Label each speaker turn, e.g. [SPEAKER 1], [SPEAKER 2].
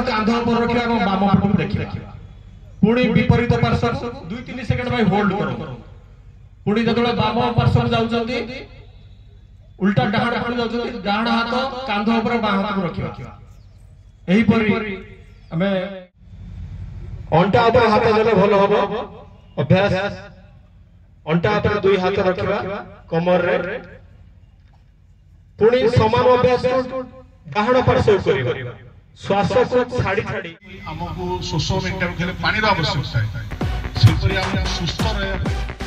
[SPEAKER 1] कांध ऊपर रखिबा एवं बाम पटक देखिबा पुणी विपरीत पार्श्व 2-3 सेकंड भाई होल्ड करो पुणी जतले बाम पार्श्व जाउचंती उल्टा डाहाण पड़ जाउचंती डाहाण हाथ कांध ऊपर बाम हाथ को रखिबा एही परी हमें अंटा ऊपर हाथ देले भलो हबो अभ्यास अंटा ऊपर दुई हाथ रखिबा कमर रे पुणी समान अभ्यास डाहाण पार्श्व करिबा श्वास को छाड़ी छाड़ी
[SPEAKER 2] हमको 100 मिनट खेले पानी आवश्यकता है से सुस्थ रहे